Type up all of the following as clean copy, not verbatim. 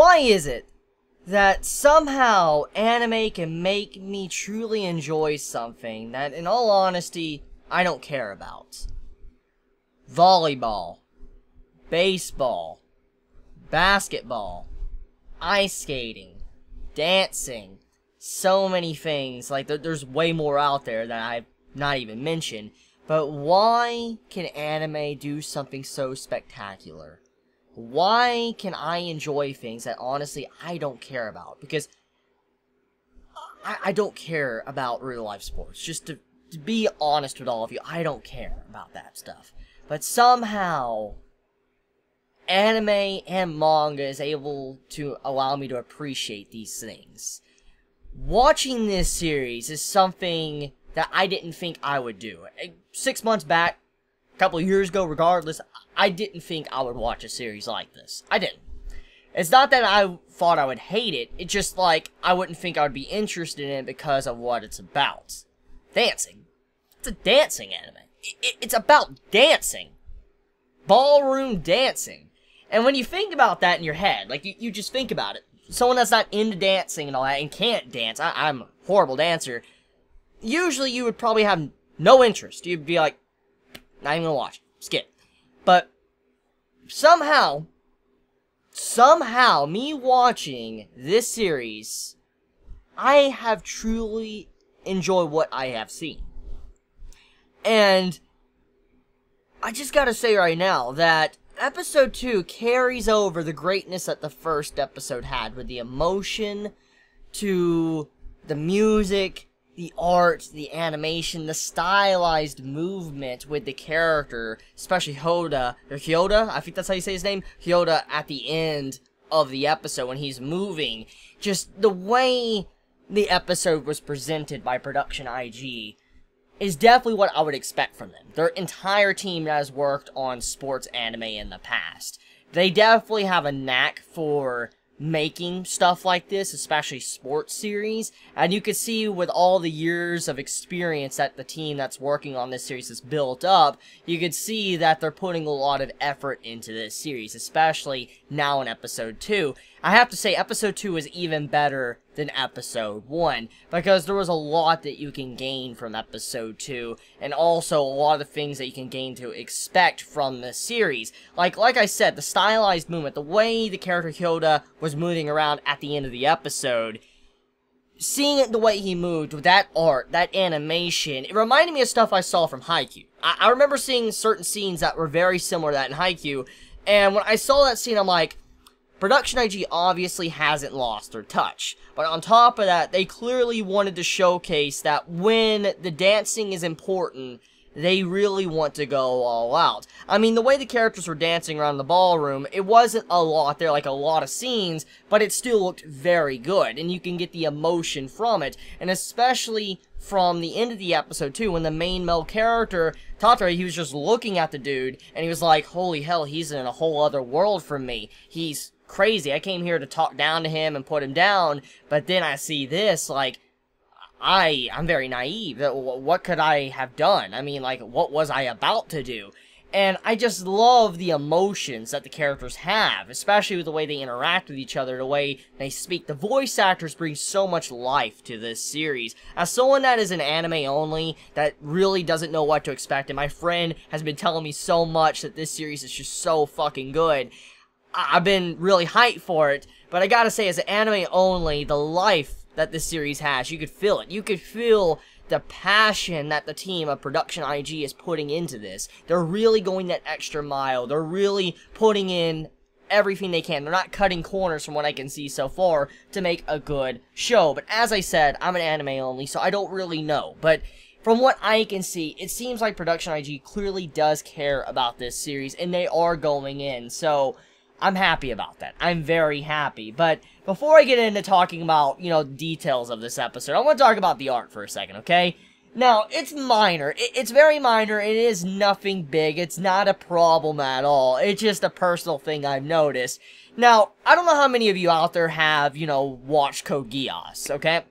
Why is it that somehow anime can make me truly enjoy something that, in all honesty, I don't care about? Volleyball, baseball, basketball, ice skating, dancing, so many things. Like, there's way more out there that I've not even mentioned. But why can anime do something so spectacular? Why can I enjoy things that honestly I don't care about? Because I don't care about real life sports. Just to be honest with all of you, I don't care about that stuff. But somehow, anime and manga is able to allow me to appreciate these things. Watching this series is something that I didn't think I would do. 6 months back, a couple of years ago, regardless, I didn't think I would watch a series like this. I didn't. It's not that I thought I would hate it, it's just like, I wouldn't think I would be interested in it because of what it's about. Dancing. It's a dancing anime. It's about dancing. Ballroom dancing. And when you think about that in your head, like, you just think about it. Someone that's not into dancing and all that, and can't dance, I'm a horrible dancer, usually you would probably have no interest. You'd be like, not even gonna watch. Skip. But somehow, me watching this series, I have truly enjoyed what I have seen. And I just gotta say right now that episode 2 carries over the greatness that the first episode had, with the emotion to the music, the art, the animation, the stylized movement with the character, especially Hyoda, I think that's how you say his name, Hyoda, at the end of the episode when he's moving. Just the way the episode was presented by Production IG is definitely what I would expect from them. Their entire team has worked on sports anime in the past. They definitely have a knack for making stuff like this, especially sports series, and you can see with all the years of experience that the team that's working on this series has built up, you could see that they're putting a lot of effort into this series, especially now in episode 2. I have to say, episode 2 is even better than episode 1, because there was a lot that you can gain from episode 2, and also a lot of things that you can gain to expect from the series. Like I said, the stylized movement, the way the character Hyoda was moving around at the end of the episode, seeing it the way he moved with that art, that animation, it reminded me of stuff I saw from Haikyuu. I remember seeing certain scenes that were very similar to that in Haikyuu, and when I saw that scene, I'm like, Production IG obviously hasn't lost their touch, but on top of that, they clearly wanted to showcase that when the dancing is important, they really want to go all out. I mean, the way the characters were dancing around the ballroom, it wasn't a lot there, like a lot of scenes, but it still looked very good, and you can get the emotion from it, and especially from the end of the episode too, when the main male character, Tatare, he was just looking at the dude, and he was like, holy hell, he's in a whole other world from me. He's crazy. I came here to talk down to him and put him down, but then I see this, like, I'm very naive. What could I have done? I mean, like, what was I about to do? And I just love the emotions that the characters have, especially with the way they interact with each other, the way they speak. The voice actors bring so much life to this series. As someone that is an anime only, that really doesn't know what to expect, and my friend has been telling me so much that this series is just so fucking good, I've been really hyped for it, but I gotta say, as an anime only, the life that this series has, you could feel it. You could feel the passion that the team of Production IG is putting into this. They're really going that extra mile. They're really putting in everything they can. They're not cutting corners from what I can see so far to make a good show. But as I said, I'm an anime only, so I don't really know. But from what I can see, it seems like Production IG clearly does care about this series, and they are going in. So I'm happy about that. I'm very happy. But before I get into talking about, details of this episode, I want to talk about the art for a second, okay? Now, it's minor. It's very minor. It is nothing big. It's not a problem at all. It's just a personal thing I've noticed. Now, I don't know how many of you out there have, watched Code Geass, okay?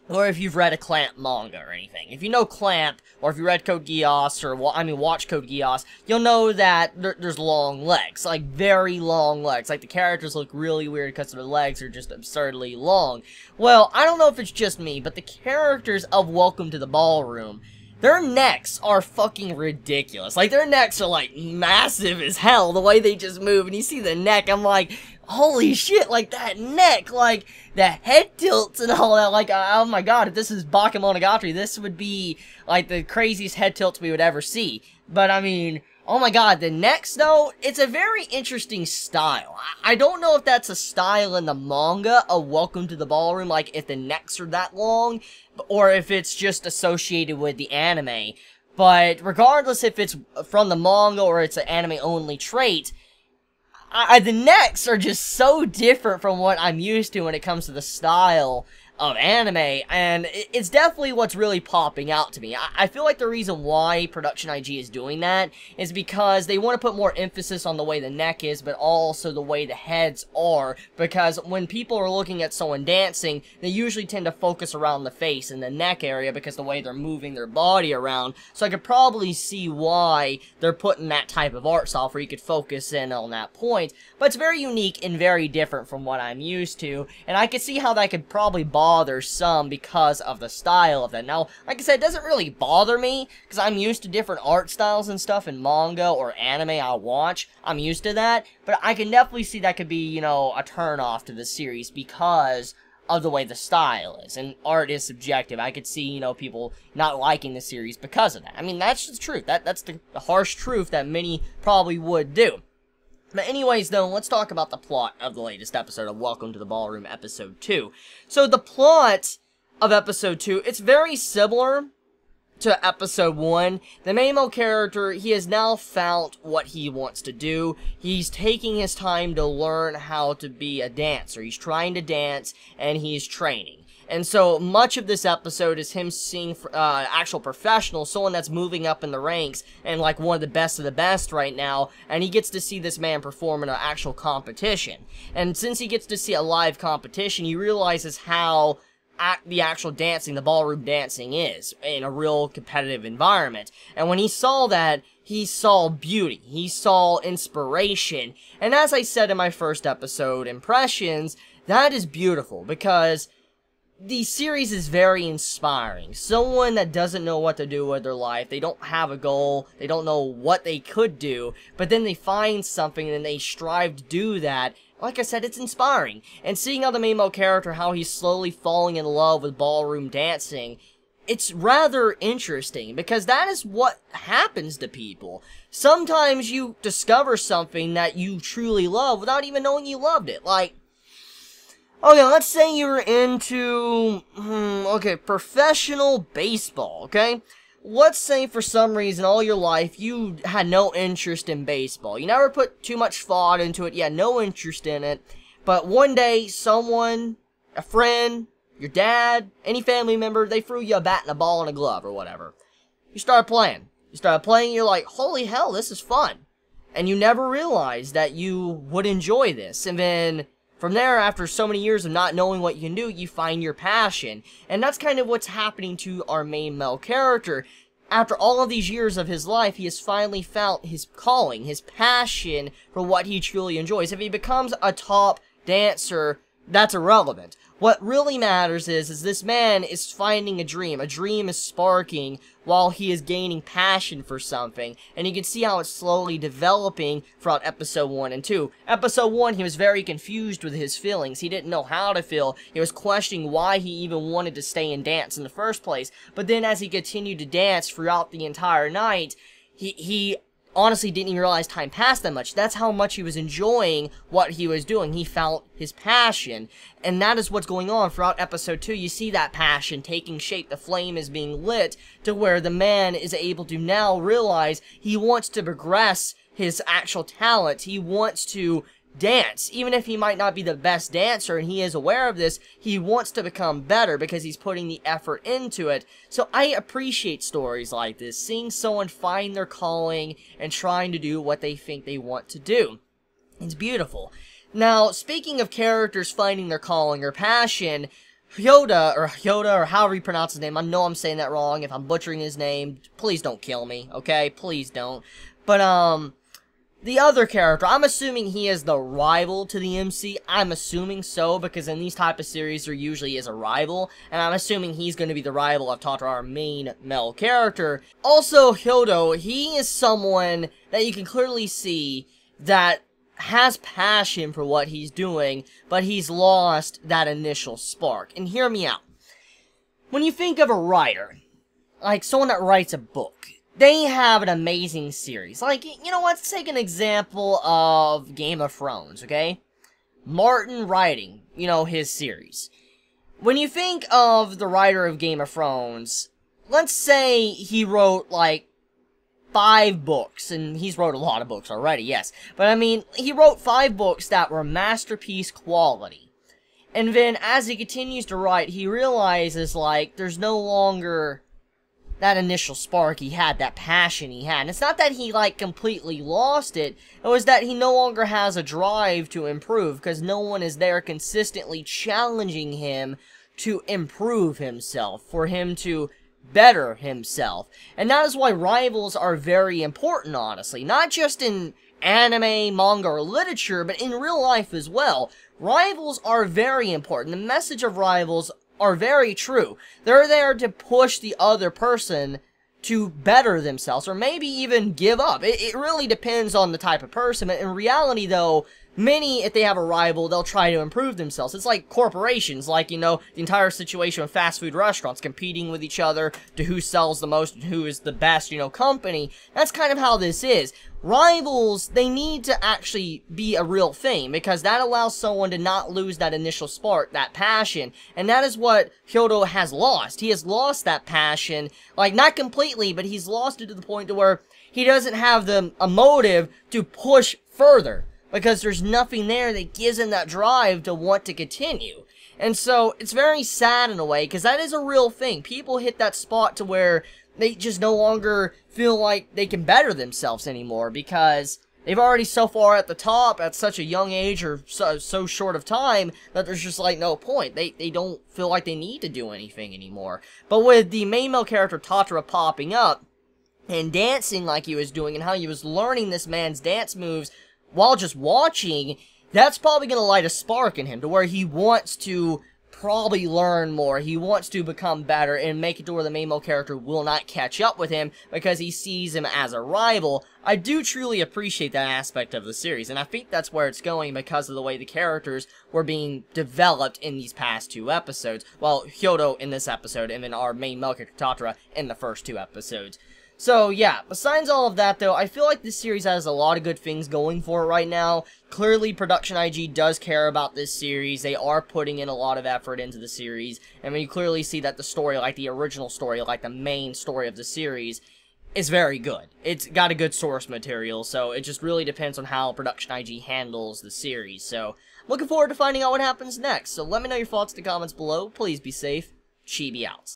or if you've read a Clamp manga or anything. If you know Clamp, or if you read Code Geass, or, watch Code Geass, you'll know that there's long legs. Like, very long legs. Like, the characters look really weird because their legs are just absurdly long. Well, I don't know if it's just me, but the characters of Welcome to the Ballroom, their necks are fucking ridiculous. Like, their necks are, like, massive as hell, the way they just move, and you see the neck, I'm like, holy shit, like, that neck, like, the head tilts and all that, like, oh my god, if this is Bakemonogatari, this would be, like, the craziest head tilts we would ever see. But, I mean, oh my god, the necks, though, it's a very interesting style. I don't know if that's a style in the manga of Welcome to the Ballroom, like, if the necks are that long, or if it's just associated with the anime. But, regardless if it's from the manga or it's an anime-only trait, the necks are just so different from what I'm used to when it comes to the style of anime, and it's definitely what's really popping out to me. I feel like the reason why Production IG is doing that is because they want to put more emphasis on the way the neck is, but also the way the heads are, because when people are looking at someone dancing, they usually tend to focus around the face and the neck area because the way they're moving their body around, so I could probably see why they're putting that type of art style where you could focus in on that point, but it's very unique and very different from what I'm used to, and I could see how that could probably bother some because of the style of that. Now, like I said, it doesn't really bother me, because I'm used to different art styles and stuff in manga or anime I watch. I'm used to that, but I can definitely see that could be, you know, a turn-off to the series because of the way the style is, and art is subjective. I could see, you know, people not liking the series because of that. I mean, that's the truth. That's the harsh truth that many probably would do. But anyways, though, let's talk about the plot of the latest episode of Welcome to the Ballroom Episode 2. So, the plot of Episode 2, it's very similar to Episode 1. The main male character, he has now found what he wants to do. He's taking his time to learn how to be a dancer. He's trying to dance, and he's training. And so, much of this episode is him seeing actual professionals, someone that's moving up in the ranks, and like one of the best right now, and he gets to see this man perform in an actual competition. And since he gets to see a live competition, he realizes how the actual dancing, the ballroom dancing is, in a real competitive environment. And when he saw that, he saw beauty, he saw inspiration, and as I said in my first episode, Impressions, that is beautiful, because the series is very inspiring. Someone that doesn't know what to do with their life, they don't have a goal, they don't know what they could do, but then they find something and they strive to do that. Like I said, it's inspiring. And seeing how the main male character, how he's slowly falling in love with ballroom dancing, it's rather interesting, because that is what happens to people. Sometimes you discover something that you truly love without even knowing you loved it. Like, okay, let's say you were into, professional baseball, okay? Let's say for some reason all your life you had no interest in baseball. You never put too much thought into it, you had no interest in it, but one day someone, a friend, your dad, any family member, they threw you a bat and a ball and a glove or whatever. You started playing. You're like, holy hell, this is fun. And you never realized that you would enjoy this, and then from there, after so many years of not knowing what you can do, you find your passion. And that's kind of what's happening to our main male character. After all of these years of his life, he has finally found his calling, his passion for what he truly enjoys. If he becomes a top dancer, that's irrelevant. What really matters is this man is finding a dream. A dream is sparking while he is gaining passion for something. And you can see how it's slowly developing throughout Episode 1 and 2. Episode 1, he was very confused with his feelings. He didn't know how to feel. He was questioning why he even wanted to stay and dance in the first place. But then as he continued to dance throughout the entire night, he honestly didn't even realize time passed that much. That's how much he was enjoying what he was doing. He felt his passion, and that is what's going on throughout Episode 2. You see that passion taking shape. The flame is being lit to where the man is able to now realize he wants to progress his actual talent. He wants to dance. Even if he might not be the best dancer, and he is aware of this, he wants to become better because he's putting the effort into it. So I appreciate stories like this, seeing someone find their calling and trying to do what they think they want to do. It's beautiful. Now, speaking of characters finding their calling or passion, Hyoda, or however you pronounce his name. I know I'm saying that wrong. If I'm butchering his name, please don't kill me, okay? Please don't. But, the other character, I'm assuming he is the rival to the MC. I'm assuming so, because in these type of series, there usually is a rival, and I'm assuming he's going to be the rival of Tatara, our main male character. Also, Hyodo, he is someone that you can clearly see that has passion for what he's doing, but he's lost that initial spark. And hear me out. When you think of a writer, like someone that writes a book, they have an amazing series. Like, you know what, let's take an example of Game of Thrones, okay? Martin writing, you know, his series. When you think of the writer of Game of Thrones, let's say he wrote, like, 5 books, and he's wrote a lot of books already, yes. But I mean, he wrote 5 books that were masterpiece quality. And then, as he continues to write, he realizes, like, there's no longer that initial spark he had, that passion he had. And it's not that he, like, completely lost it. It was that he no longer has a drive to improve, because no one is there consistently challenging him to improve himself, for him to better himself. And that is why rivals are very important, honestly. Not just in anime, manga, or literature, but in real life as well. Rivals are very important. The message of rivals are very true. They're there to push the other person to better themselves, or maybe even give up. It really depends on the type of person, but in reality, though, many, if they have a rival, they'll try to improve themselves. It's like corporations, like, you know, the entire situation with fast food restaurants competing with each other to who sells the most and who is the best, you know, company. That's kind of how this is. Rivals, they need to actually be a real thing, because that allows someone to not lose that initial spark, that passion, and that is what Hyodo has lost. He has lost that passion, like, not completely, but he's lost it to the point to where he doesn't have a motive to push further, because there's nothing there that gives him that drive to want to continue. And so, it's very sad in a way, because that is a real thing. People hit that spot to where they just no longer feel like they can better themselves anymore, because they've already so far at the top at such a young age, or so short of time, that there's just like no point. They don't feel like they need to do anything anymore. But with the main male character Tatara popping up, and dancing like he was doing, and how he was learning this man's dance moves while just watching, that's probably going to light a spark in him, to where he wants to probably learn more, he wants to become better, and make it to where the main male character will not catch up with him, because he sees him as a rival. I do truly appreciate that aspect of the series, and I think that's where it's going because of the way the characters were being developed in these past 2 episodes. Well, Hyodo in this episode, and then our main male character Tatara in the first 2 episodes. So, yeah, besides all of that, though, I feel like this series has a lot of good things going for it right now. Clearly, Production IG does care about this series. They are putting in a lot of effort into the series. And you clearly see that the story, like the original story, like the main story of the series, is very good. It's got a good source material, so it just really depends on how Production IG handles the series. So, looking forward to finding out what happens next. So, let me know your thoughts in the comments below. Please be safe. Chibi out.